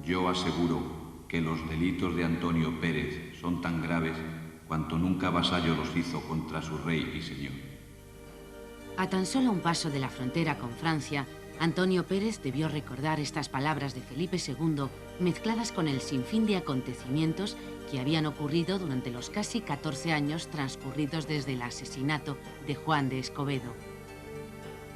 Yo aseguro que los delitos de Antonio Pérez son tan graves cuanto nunca vasallo los hizo contra su rey y señor. A tan solo un paso de la frontera con Francia, Antonio Pérez debió recordar estas palabras de Felipe II mezcladas con el sinfín de acontecimientos que habían ocurrido durante los casi 14 años transcurridos desde el asesinato de Juan de Escobedo.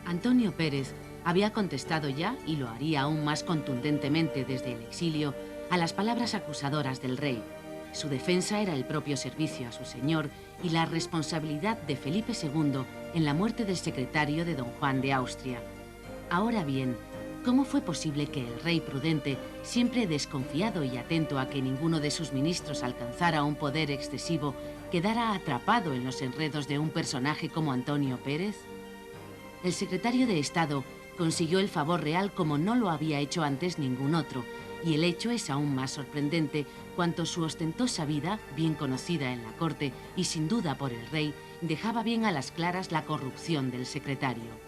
Antonio Pérez había contestado ya, y lo haría aún más contundentemente desde el exilio, a las palabras acusadoras del rey. Su defensa era el propio servicio a su señor y la responsabilidad de Felipe II en la muerte del secretario de don Juan de Austria. Ahora bien, ¿cómo fue posible que el rey prudente, siempre desconfiado y atento a que ninguno de sus ministros alcanzara un poder excesivo, quedara atrapado en los enredos de un personaje como Antonio Pérez? El secretario de Estado consiguió el favor real como no lo había hecho antes ningún otro, y el hecho es aún más sorprendente cuanto su ostentosa vida, bien conocida en la corte y sin duda por el rey, dejaba bien a las claras la corrupción del secretario.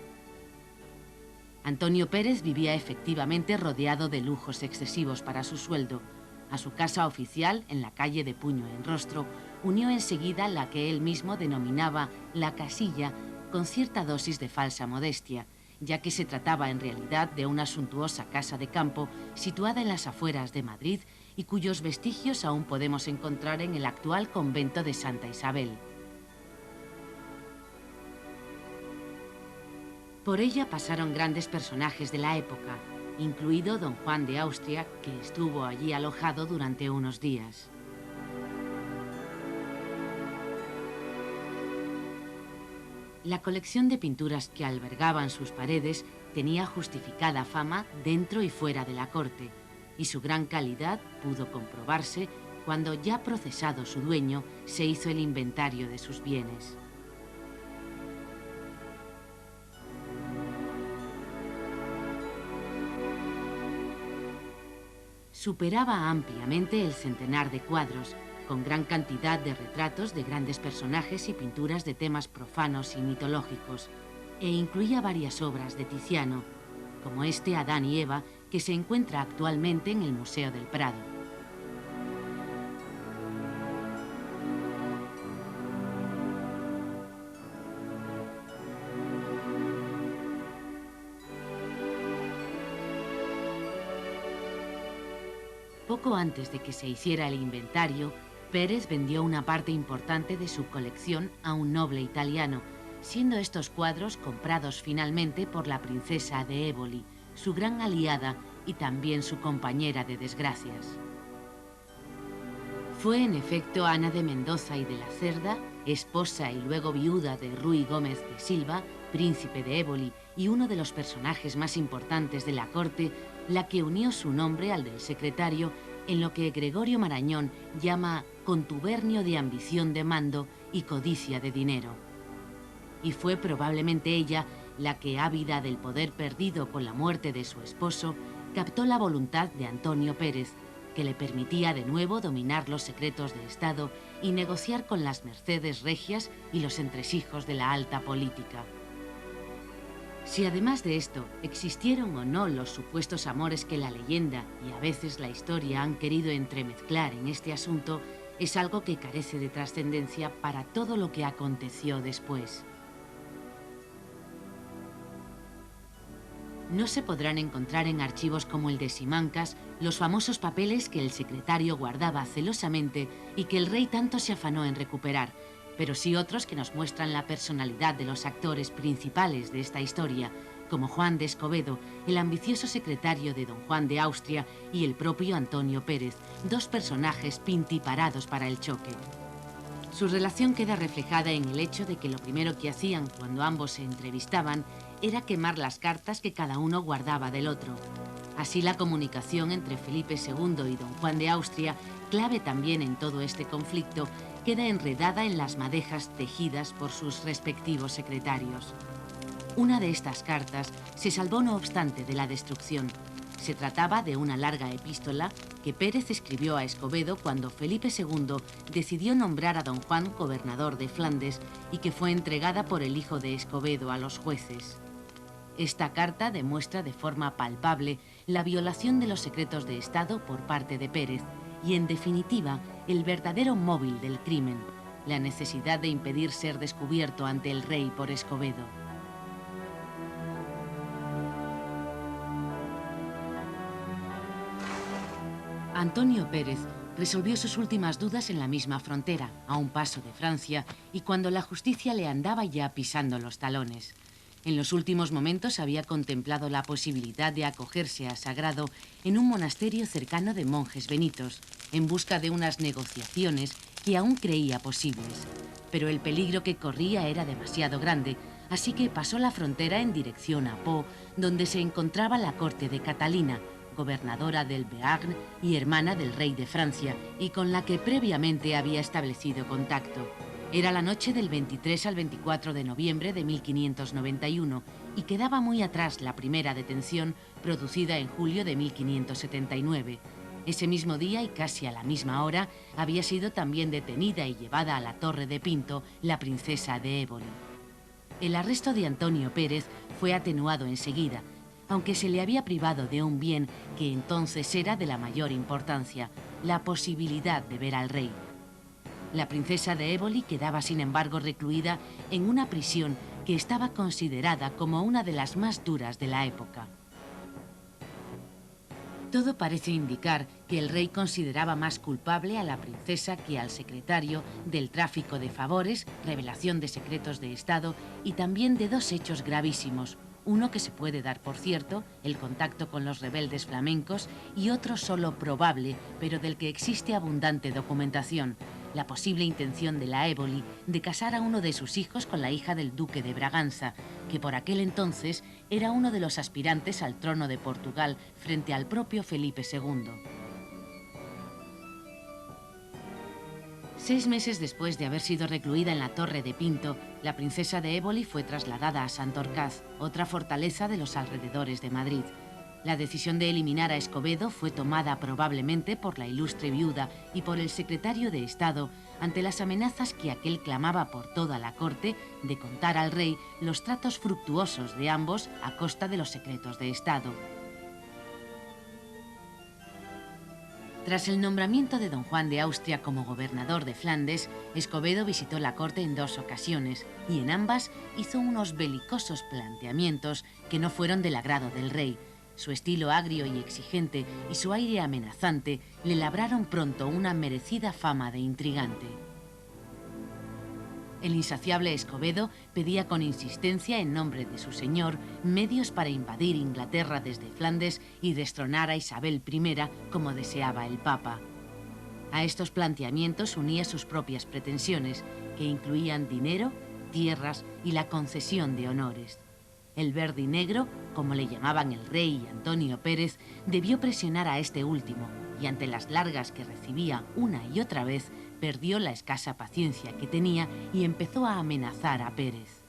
Antonio Pérez vivía efectivamente rodeado de lujos excesivos para su sueldo. A su casa oficial, en la calle de Puño en Rostro, unió enseguida la que él mismo denominaba la casilla, con cierta dosis de falsa modestia, ya que se trataba en realidad de una suntuosa casa de campo situada en las afueras de Madrid y cuyos vestigios aún podemos encontrar en el actual convento de Santa Isabel. Por ella pasaron grandes personajes de la época, incluido don Juan de Austria, que estuvo allí alojado durante unos días. La colección de pinturas que albergaban sus paredes tenía justificada fama dentro y fuera de la corte, y su gran calidad pudo comprobarse cuando, ya procesado su dueño, se hizo el inventario de sus bienes. Superaba ampliamente el centenar de cuadros, con gran cantidad de retratos de grandes personajes y pinturas de temas profanos y mitológicos, e incluía varias obras de Tiziano, como este Adán y Eva, que se encuentra actualmente en el Museo del Prado. Poco antes de que se hiciera el inventario, Pérez vendió una parte importante de su colección a un noble italiano, siendo estos cuadros comprados finalmente por la princesa de Éboli, su gran aliada y también su compañera de desgracias. Fue en efecto Ana de Mendoza y de la Cerda, esposa y luego viuda de Ruy Gómez de Silva, príncipe de Éboli y uno de los personajes más importantes de la corte, la que unió su nombre al del secretario en lo que Gregorio Marañón llama contubernio de ambición de mando y codicia de dinero. Y fue probablemente ella la que, ávida del poder perdido con la muerte de su esposo, captó la voluntad de Antonio Pérez, que le permitía de nuevo dominar los secretos de Estado y negociar con las mercedes regias y los entresijos de la alta política. Si además de esto existieron o no los supuestos amores que la leyenda y a veces la historia han querido entremezclar en este asunto, es algo que carece de trascendencia para todo lo que aconteció después. No se podrán encontrar en archivos como el de Simancas los famosos papeles que el secretario guardaba celosamente y que el rey tanto se afanó en recuperar, pero sí otros que nos muestran la personalidad de los actores principales de esta historia, como Juan de Escobedo, el ambicioso secretario de don Juan de Austria, y el propio Antonio Pérez, dos personajes pintiparados para el choque. Su relación queda reflejada en el hecho de que lo primero que hacían cuando ambos se entrevistaban era quemar las cartas que cada uno guardaba del otro. Así la comunicación entre Felipe II y don Juan de Austria, clave también en todo este conflicto, queda enredada en las madejas tejidas por sus respectivos secretarios. Una de estas cartas se salvó no obstante de la destrucción. Se trataba de una larga epístola que Pérez escribió a Escobedo cuando Felipe II decidió nombrar a don Juan gobernador de Flandes y que fue entregada por el hijo de Escobedo a los jueces. Esta carta demuestra de forma palpable la violación de los secretos de Estado por parte de Pérez y, en definitiva, el verdadero móvil del crimen, la necesidad de impedir ser descubierto ante el rey por Escobedo. Antonio Pérez resolvió sus últimas dudas en la misma frontera, a un paso de Francia, y cuando la justicia le andaba ya pisando los talones. En los últimos momentos había contemplado la posibilidad de acogerse a sagrado en un monasterio cercano de monjes benitos, en busca de unas negociaciones que aún creía posibles. Pero el peligro que corría era demasiado grande, así que pasó la frontera en dirección a Pau, donde se encontraba la corte de Catalina, gobernadora del Béarn y hermana del rey de Francia, y con la que previamente había establecido contacto. Era la noche del 23 al 24 de noviembre de 1591 y quedaba muy atrás la primera detención producida en julio de 1579. Ese mismo día y casi a la misma hora había sido también detenida y llevada a la Torre de Pinto la princesa de Éboli. El arresto de Antonio Pérez fue atenuado enseguida, aunque se le había privado de un bien que entonces era de la mayor importancia, la posibilidad de ver al rey. La princesa de Éboli quedaba, sin embargo, recluida en una prisión que estaba considerada como una de las más duras de la época. Todo parece indicar que el rey consideraba más culpable a la princesa que al secretario del tráfico de favores, revelación de secretos de Estado y también de dos hechos gravísimos. Uno que se puede dar por cierto, el contacto con los rebeldes flamencos, y otro solo probable, pero del que existe abundante documentación, la posible intención de la Éboli de casar a uno de sus hijos con la hija del duque de Braganza, que por aquel entonces era uno de los aspirantes al trono de Portugal frente al propio Felipe II. 6 meses después de haber sido recluida en la Torre de Pinto, la princesa de Éboli fue trasladada a Santorcaz, otra fortaleza de los alrededores de Madrid. La decisión de eliminar a Escobedo fue tomada probablemente por la ilustre viuda y por el secretario de Estado ante las amenazas que aquel clamaba por toda la corte de contar al rey los tratos fructuosos de ambos a costa de los secretos de Estado. Tras el nombramiento de don Juan de Austria como gobernador de Flandes, Escobedo visitó la corte en 2 ocasiones y en ambas hizo unos belicosos planteamientos que no fueron del agrado del rey. Su estilo agrio y exigente y su aire amenazante le labraron pronto una merecida fama de intrigante. El insaciable Escobedo pedía con insistencia en nombre de su señor medios para invadir Inglaterra desde Flandes y destronar a Isabel I como deseaba el Papa. A estos planteamientos unía sus propias pretensiones, que incluían dinero, tierras y la concesión de honores. El verdinegro, como le llamaban el rey y Antonio Pérez, debió presionar a este último, y ante las largas que recibía una y otra vez, perdió la escasa paciencia que tenía y empezó a amenazar a Pérez.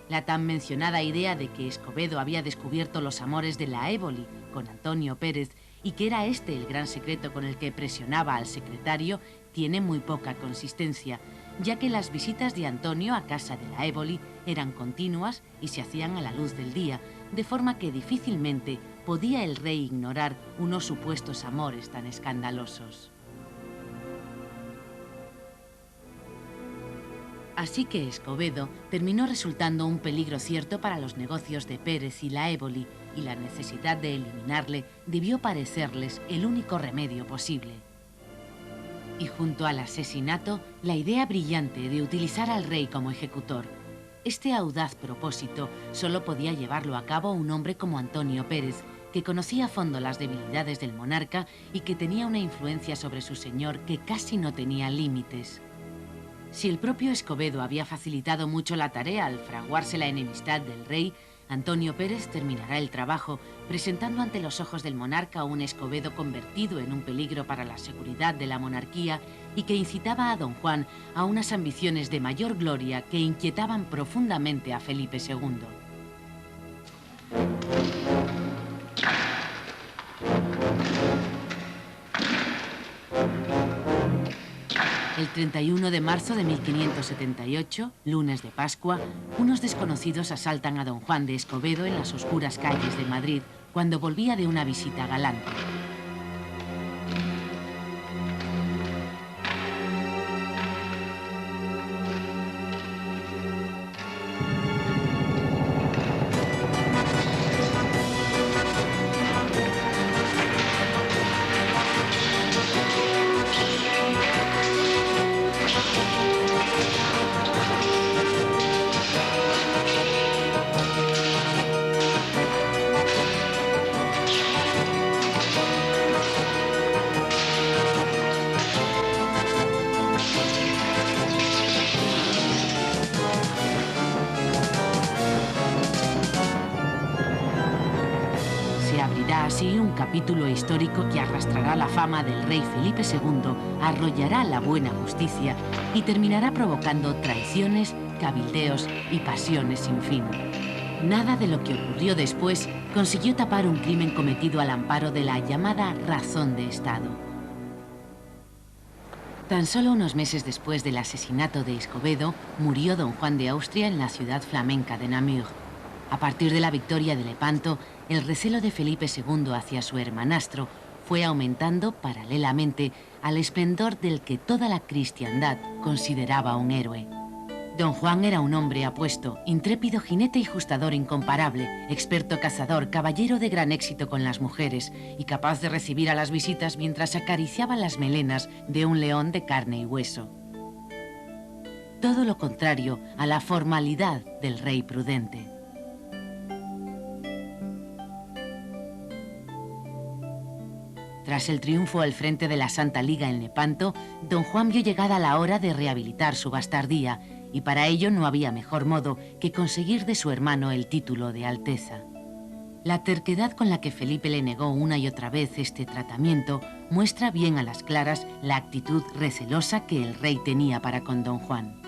La tan mencionada idea de que Escobedo había descubierto los amores de la Éboli con Antonio Pérez y que era este el gran secreto con el que presionaba al secretario tiene muy poca consistencia, ya que las visitas de Antonio a casa de la Éboli eran continuas y se hacían a la luz del día, de forma que difícilmente podía el rey ignorar unos supuestos amores tan escandalosos. Así que Escobedo terminó resultando un peligro cierto para los negocios de Pérez y la Éboli, y la necesidad de eliminarle debió parecerles el único remedio posible. Y junto al asesinato, la idea brillante de utilizar al rey como ejecutor. Este audaz propósito solo podía llevarlo a cabo un hombre como Antonio Pérez, que conocía a fondo las debilidades del monarca y que tenía una influencia sobre su señor que casi no tenía límites. Si el propio Escobedo había facilitado mucho la tarea al fraguarse la enemistad del rey, Antonio Pérez terminará el trabajo presentando ante los ojos del monarca un Escobedo convertido en un peligro para la seguridad de la monarquía y que incitaba a don Juan a unas ambiciones de mayor gloria que inquietaban profundamente a Felipe II. El El 31 de marzo de 1578, lunes de Pascua, unos desconocidos asaltan a don Juan de Escobedo en las oscuras calles de Madrid cuando volvía de una visita galante. Así, un capítulo histórico que arrastrará la fama del rey Felipe II, arrollará la buena justicia y terminará provocando traiciones, cabildeos y pasiones sin fin. Nada de lo que ocurrió después consiguió tapar un crimen cometido al amparo de la llamada razón de Estado. Tan solo unos meses después del asesinato de Escobedo, murió don Juan de Austria en la ciudad flamenca de Namur. A partir de la victoria de Lepanto, el recelo de Felipe II hacia su hermanastro fue aumentando paralelamente al esplendor del que toda la cristiandad consideraba un héroe. Don Juan era un hombre apuesto, intrépido jinete y justador incomparable, experto cazador, caballero de gran éxito con las mujeres y capaz de recibir a las visitas mientras acariciaba las melenas de un león de carne y hueso. Todo lo contrario a la formalidad del rey prudente. Tras el triunfo al frente de la Santa Liga en Lepanto, don Juan vio llegada la hora de rehabilitar su bastardía, y para ello no había mejor modo que conseguir de su hermano el título de Alteza. La terquedad con la que Felipe le negó una y otra vez este tratamiento muestra bien a las claras la actitud recelosa que el rey tenía para con don Juan.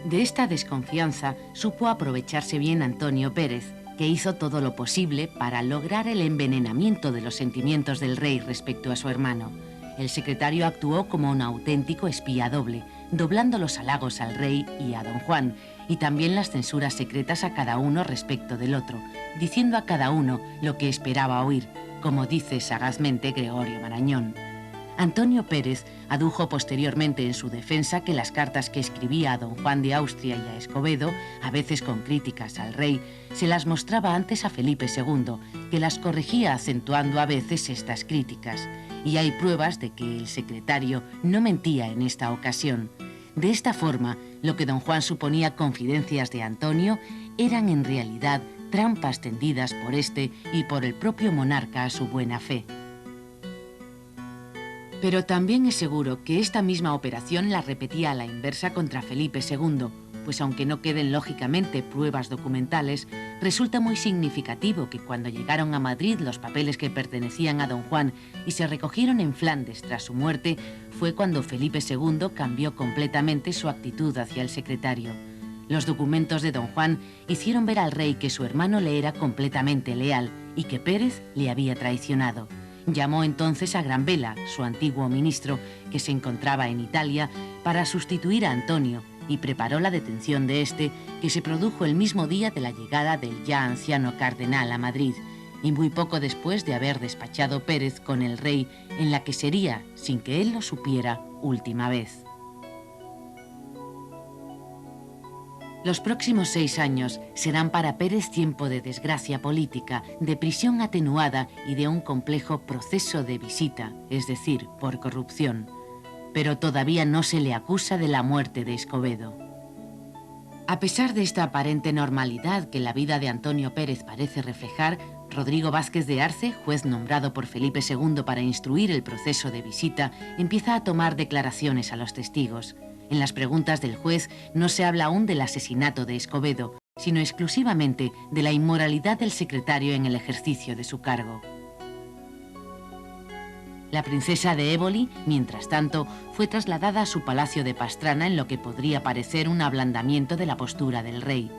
De esta desconfianza supo aprovecharse bien Antonio Pérez, que hizo todo lo posible para lograr el envenenamiento de los sentimientos del rey respecto a su hermano. El secretario actuó como un auténtico espía doble, doblando los halagos al rey y a don Juan, y también las censuras secretas a cada uno respecto del otro, diciendo a cada uno lo que esperaba oír, como dice sagazmente Gregorio Marañón. Antonio Pérez adujo posteriormente en su defensa que las cartas que escribía a don Juan de Austria y a Escobedo, a veces con críticas al rey, se las mostraba antes a Felipe II, que las corregía acentuando a veces estas críticas. Y hay pruebas de que el secretario no mentía en esta ocasión. De esta forma, lo que don Juan suponía confidencias de Antonio eran en realidad trampas tendidas por este y por el propio monarca a su buena fe. Pero también es seguro que esta misma operación la repetía a la inversa contra Felipe II, pues aunque no queden lógicamente pruebas documentales, resulta muy significativo que cuando llegaron a Madrid los papeles que pertenecían a don Juan y se recogieron en Flandes tras su muerte, fue cuando Felipe II cambió completamente su actitud hacia el secretario. Los documentos de don Juan hicieron ver al rey que su hermano le era completamente leal y que Pérez le había traicionado. Llamó entonces a Granvela, su antiguo ministro, que se encontraba en Italia, para sustituir a Antonio y preparó la detención de este, que se produjo el mismo día de la llegada del ya anciano cardenal a Madrid, y muy poco después de haber despachado Pérez con el rey en la que sería, sin que él lo supiera, última vez. Los próximos 6 años serán para Pérez tiempo de desgracia política, de prisión atenuada y de un complejo proceso de visita, es decir, por corrupción. Pero todavía no se le acusa de la muerte de Escobedo. A pesar de esta aparente normalidad que la vida de Antonio Pérez parece reflejar, Rodrigo Vázquez de Arce, juez nombrado por Felipe II para instruir el proceso de visita, empieza a tomar declaraciones a los testigos. En las preguntas del juez no se habla aún del asesinato de Escobedo, sino exclusivamente de la inmoralidad del secretario en el ejercicio de su cargo. La princesa de Éboli, mientras tanto, fue trasladada a su palacio de Pastrana en lo que podría parecer un ablandamiento de la postura del rey.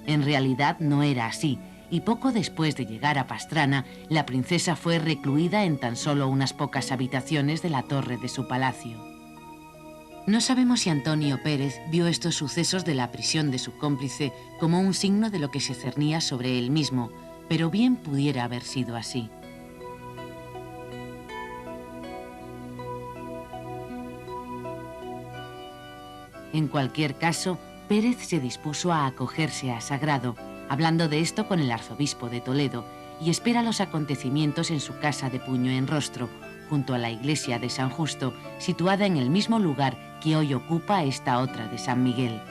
En realidad no era así. y poco después de llegar a Pastrana, la princesa fue recluida en tan solo unas pocas habitaciones de la torre de su palacio. No sabemos si Antonio Pérez vio estos sucesos de la prisión de su cómplice como un signo de lo que se cernía sobre él mismo, pero bien pudiera haber sido así. En cualquier caso, Pérez se dispuso a acogerse a Sagrado, hablando de esto con el arzobispo de Toledo, y espera los acontecimientos en su casa de Puño en Rostro, junto a la iglesia de San Justo, situada en el mismo lugar que hoy ocupa esta otra de San Miguel.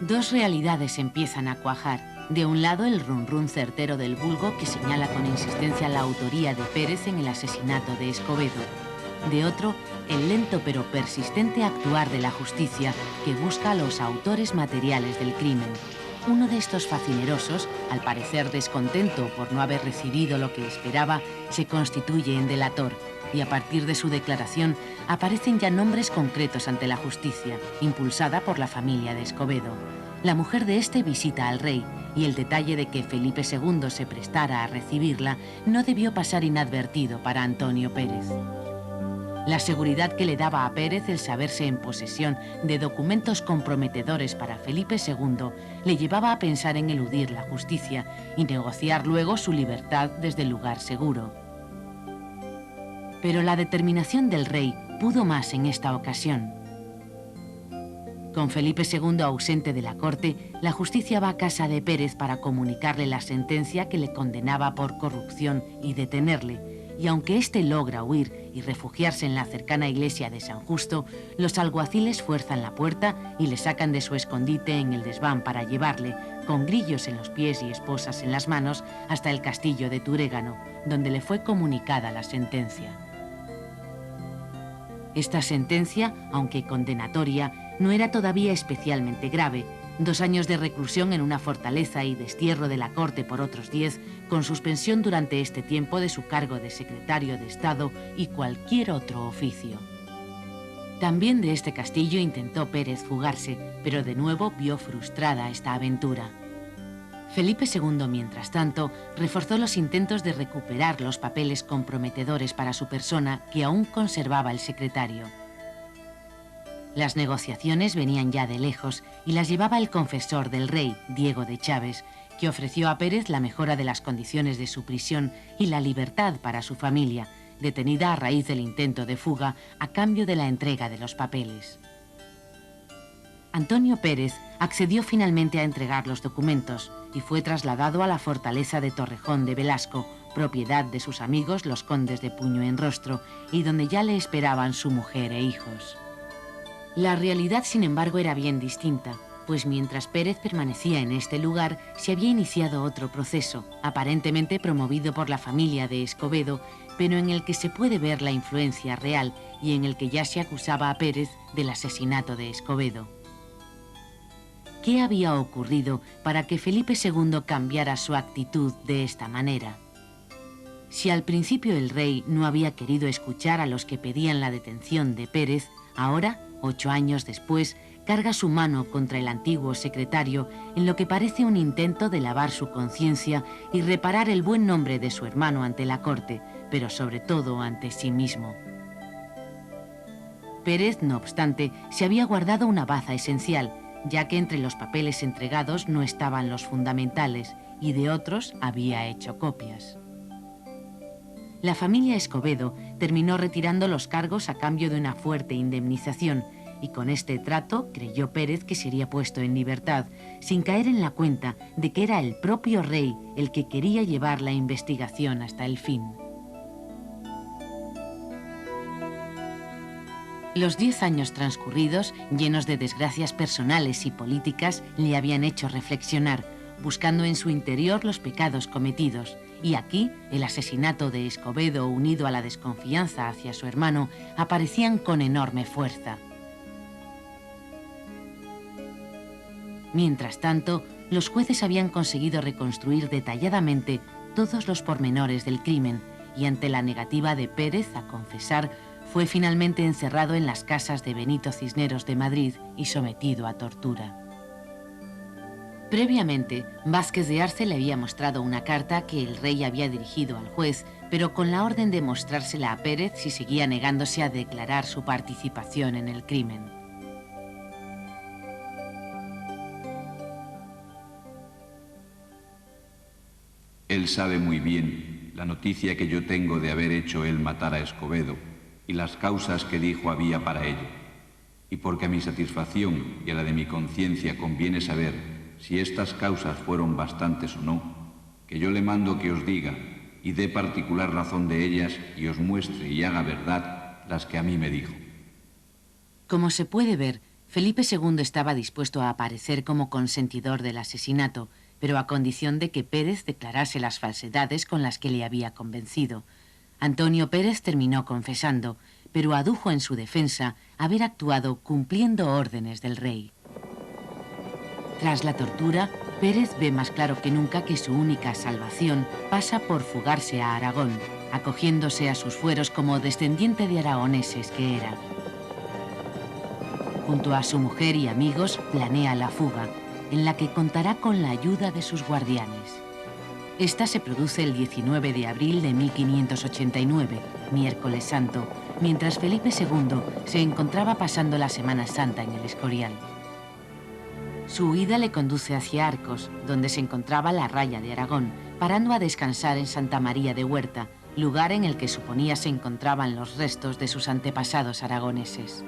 Dos realidades empiezan a cuajar. De un lado, el run certero del vulgo que señala con insistencia la autoría de Pérez en el asesinato de Escobedo. De otro, el lento pero persistente actuar de la justicia que busca a los autores materiales del crimen. Uno de estos facinerosos, al parecer descontento por no haber recibido lo que esperaba, se constituye en delator, y a partir de su declaración aparecen ya nombres concretos ante la justicia, impulsada por la familia de Escobedo. La mujer de este visita al rey, y el detalle de que Felipe II se prestara a recibirla no debió pasar inadvertido para Antonio Pérez. La seguridad que le daba a Pérez el saberse en posesión de documentos comprometedores para Felipe II le llevaba a pensar en eludir la justicia y negociar luego su libertad desde el lugar seguro. Pero la determinación del rey pudo más en esta ocasión. Con Felipe II ausente de la corte, la justicia va a casa de Pérez para comunicarle la sentencia que le condenaba por corrupción y detenerle, y aunque éste logra huir y refugiarse en la cercana iglesia de San Justo, los alguaciles fuerzan la puerta y le sacan de su escondite en el desván para llevarle, con grillos en los pies y esposas en las manos, hasta el castillo de Turégano, donde le fue comunicada la sentencia. Esta sentencia, aunque condenatoria, no era todavía especialmente grave. 2 años de reclusión en una fortaleza y destierro de la corte por otros 10, con suspensión durante este tiempo de su cargo de secretario de Estado y cualquier otro oficio. También de este castillo intentó Pérez fugarse, pero de nuevo vio frustrada esta aventura. Felipe II, mientras tanto, reforzó los intentos de recuperar los papeles comprometedores para su persona que aún conservaba el secretario. Las negociaciones venían ya de lejos y las llevaba el confesor del rey, Diego de Chaves, que ofreció a Pérez la mejora de las condiciones de su prisión y la libertad para su familia, detenida a raíz del intento de fuga a cambio de la entrega de los papeles. Antonio Pérez accedió finalmente a entregar los documentos y fue trasladado a la fortaleza de Torrejón de Velasco, propiedad de sus amigos los condes de Puño en Rostro, y donde ya le esperaban su mujer e hijos. La realidad, sin embargo, era bien distinta, pues mientras Pérez permanecía en este lugar, se había iniciado otro proceso, aparentemente promovido por la familia de Escobedo, pero en el que se puede ver la influencia real y en el que ya se acusaba a Pérez del asesinato de Escobedo. ¿Qué había ocurrido para que Felipe II cambiara su actitud de esta manera? Si al principio el rey no había querido escuchar a los que pedían la detención de Pérez, ahora, 8 años después, carga su mano contra el antiguo secretario en lo que parece un intento de lavar su conciencia y reparar el buen nombre de su hermano ante la corte, pero sobre todo ante sí mismo. Pérez, no obstante, se había guardado una baza esencial, ya que entre los papeles entregados no estaban los fundamentales y de otros había hecho copias. La familia Escobedo terminó retirando los cargos a cambio de una fuerte indemnización y con este trato creyó Pérez que sería puesto en libertad, sin caer en la cuenta de que era el propio rey el que quería llevar la investigación hasta el fin. Los 10 años transcurridos, llenos de desgracias personales y políticas, le habían hecho reflexionar, buscando en su interior los pecados cometidos, y aquí el asesinato de Escobedo unido a la desconfianza hacia su hermano aparecían con enorme fuerza. Mientras tanto, los jueces habían conseguido reconstruir detalladamente todos los pormenores del crimen y ante la negativa de Pérez a confesar, fue finalmente encerrado en las casas de Benito Cisneros de Madrid y sometido a tortura. Previamente, Vázquez de Arce le había mostrado una carta que el rey había dirigido al juez, pero con la orden de mostrársela a Pérez si seguía negándose a declarar su participación en el crimen. Él sabe muy bien la noticia que yo tengo de haber hecho él matar a Escobedo y las causas que dijo había para ello. Y porque a mi satisfacción y a la de mi conciencia conviene saber si estas causas fueron bastantes o no, que yo le mando que os diga y dé particular razón de ellas y os muestre y haga verdad las que a mí me dijo. Como se puede ver, Felipe II estaba dispuesto a aparecer como consentidor del asesinato, pero a condición de que Pérez declarase las falsedades con las que le había convencido. Antonio Pérez terminó confesando, pero adujo en su defensa haber actuado cumpliendo órdenes del rey. Tras la tortura, Pérez ve más claro que nunca que su única salvación pasa por fugarse a Aragón, acogiéndose a sus fueros como descendiente de aragoneses que era. Junto a su mujer y amigos planea la fuga, en la que contará con la ayuda de sus guardianes. Esta se produce el 19 de abril de 1589, miércoles santo, mientras Felipe II se encontraba pasando la Semana Santa en el Escorial. Su huida le conduce hacia Arcos, donde se encontraba la raya de Aragón, parando a descansar en Santa María de Huerta, lugar en el que suponía se encontraban los restos de sus antepasados aragoneses.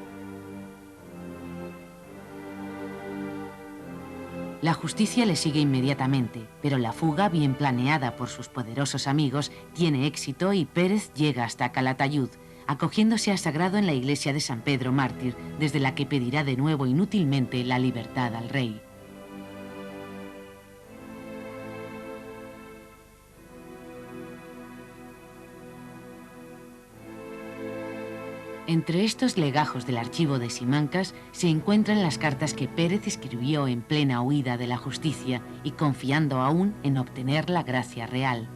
La justicia le sigue inmediatamente, pero la fuga, bien planeada por sus poderosos amigos, tiene éxito y Pérez llega hasta Calatayud, acogiéndose a sagrado en la iglesia de San Pedro Mártir, desde la que pedirá de nuevo inútilmente la libertad al rey. Entre estos legajos del archivo de Simancas se encuentran las cartas que Pérez escribió en plena huida de la justicia y confiando aún en obtener la gracia real.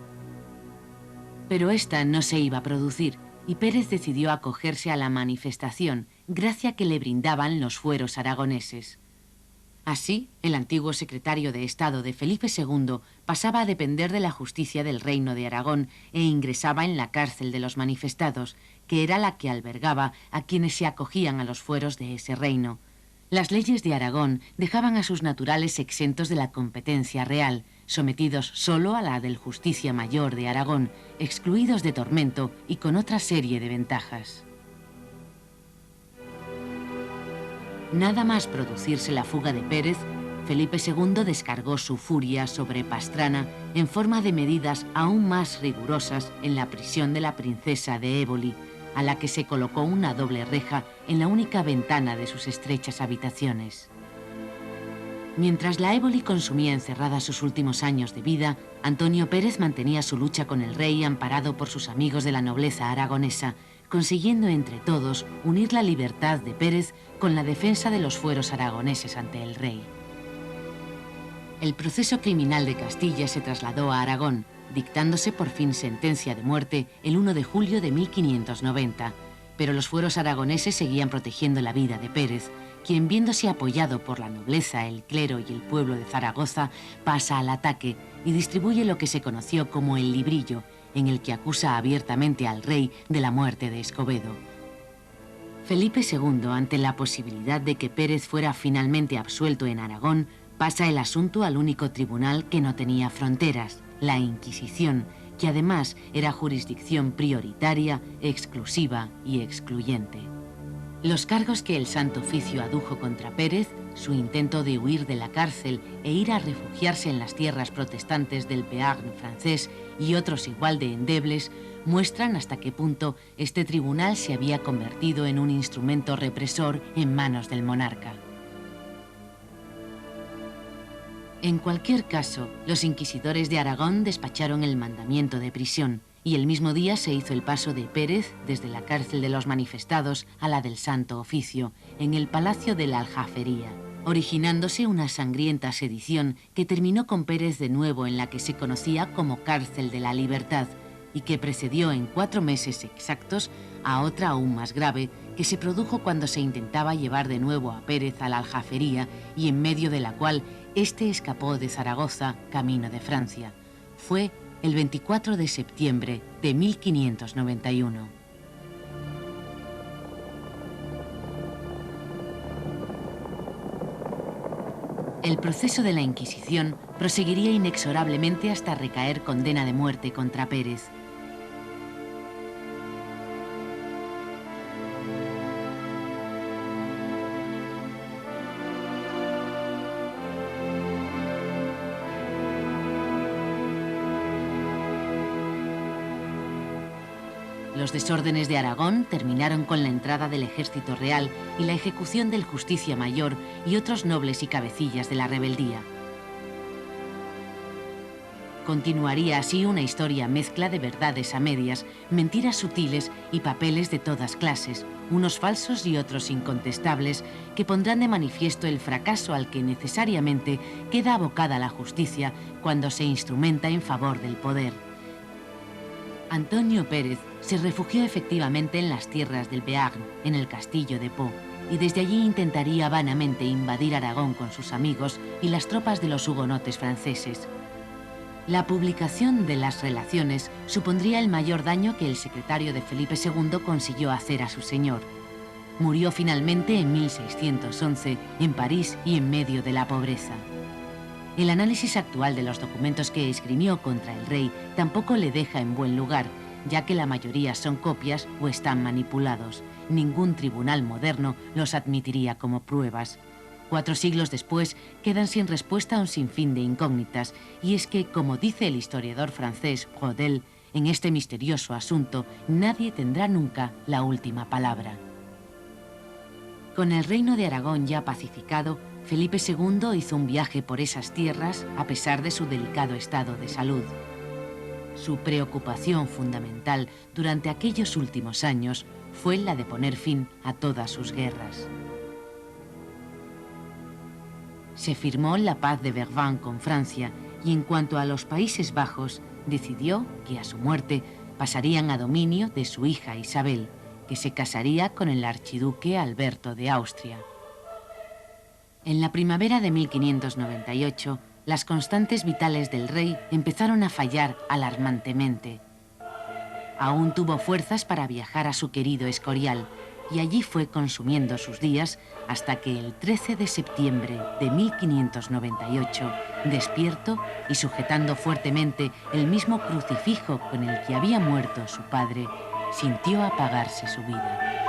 Pero esta no se iba a producir y Pérez decidió acogerse a la manifestación, gracia que le brindaban los fueros aragoneses. Así, el antiguo secretario de Estado de Felipe II pasaba a depender de la justicia del Reino de Aragón e ingresaba en la cárcel de los manifestados, que era la que albergaba a quienes se acogían a los fueros de ese reino. Las leyes de Aragón dejaban a sus naturales exentos de la competencia real, sometidos solo a la del Justicia Mayor de Aragón, excluidos de tormento y con otra serie de ventajas. Nada más producirse la fuga de Pérez, Felipe II descargó su furia sobre Pastrana en forma de medidas aún más rigurosas en la prisión de la princesa de Éboli, a la que se colocó una doble reja en la única ventana de sus estrechas habitaciones. Mientras la Éboli consumía encerrada sus últimos años de vida, Antonio Pérez mantenía su lucha con el rey amparado por sus amigos de la nobleza aragonesa, consiguiendo entre todos unir la libertad de Pérez con la defensa de los fueros aragoneses ante el rey. El proceso criminal de Castilla se trasladó a Aragón, dictándose por fin sentencia de muerte el 1 de julio de 1590, pero los fueros aragoneses seguían protegiendo la vida de Pérez, quien, viéndose apoyado por la nobleza, el clero y el pueblo de Zaragoza, pasa al ataque y distribuye lo que se conoció como el librillo, en el que acusa abiertamente al rey de la muerte de Escobedo. Felipe II, ante la posibilidad de que Pérez fuera finalmente absuelto en Aragón, pasa el asunto al único tribunal que no tenía fronteras, la Inquisición, que además era jurisdicción prioritaria, exclusiva y excluyente. Los cargos que el Santo Oficio adujo contra Pérez, su intento de huir de la cárcel e ir a refugiarse en las tierras protestantes del Béarn francés y otros igual de endebles, muestran hasta qué punto este tribunal se había convertido en un instrumento represor en manos del monarca. En cualquier caso, los inquisidores de Aragón despacharon el mandamiento de prisión y el mismo día se hizo el paso de Pérez desde la cárcel de los manifestados a la del Santo Oficio, en el Palacio de la Aljafería, originándose una sangrienta sedición que terminó con Pérez de nuevo en la que se conocía como Cárcel de la Libertad y que precedió en 4 meses exactos a otra aún más grave que se produjo cuando se intentaba llevar de nuevo a Pérez a la Aljafería y en medio de la cual Este escapó de Zaragoza, camino de Francia. Fue el 24 de septiembre de 1591. El proceso de la Inquisición proseguiría inexorablemente hasta recaer condena de muerte contra Pérez. Los desórdenes de Aragón terminaron con la entrada del ejército real y la ejecución del Justicia Mayor y otros nobles y cabecillas de la rebeldía. Continuaría así una historia mezcla de verdades a medias, mentiras sutiles y papeles de todas clases, unos falsos y otros incontestables, que pondrán de manifiesto el fracaso al que necesariamente queda abocada la justicia cuando se instrumenta en favor del poder. Antonio Pérez se refugió efectivamente en las tierras del Bearn, en el castillo de Pau, y desde allí intentaría vanamente invadir Aragón con sus amigos y las tropas de los hugonotes franceses. La publicación de las relaciones supondría el mayor daño que el secretario de Felipe II consiguió hacer a su señor. Murió finalmente en 1611 en París y en medio de la pobreza. El análisis actual de los documentos que esgrimió contra el rey tampoco le deja en buen lugar, ya que la mayoría son copias o están manipulados. Ningún tribunal moderno los admitiría como pruebas. 4 siglos después quedan sin respuesta un sinfín de incógnitas, y es que, como dice el historiador francés Brodel, en este misterioso asunto nadie tendrá nunca la última palabra. Con el reino de Aragón ya pacificado, Felipe II hizo un viaje por esas tierras a pesar de su delicado estado de salud. Su preocupación fundamental durante aquellos últimos años fue la de poner fin a todas sus guerras. Se firmó la paz de Vervins con Francia y en cuanto a los Países Bajos, decidió que a su muerte pasarían a dominio de su hija Isabel, que se casaría con el archiduque Alberto de Austria. En la primavera de 1598, las constantes vitales del rey empezaron a fallar alarmantemente. Aún tuvo fuerzas para viajar a su querido Escorial, y allí fue consumiendo sus días hasta que el 13 de septiembre de 1598, despierto y sujetando fuertemente el mismo crucifijo con el que había muerto su padre, sintió apagarse su vida.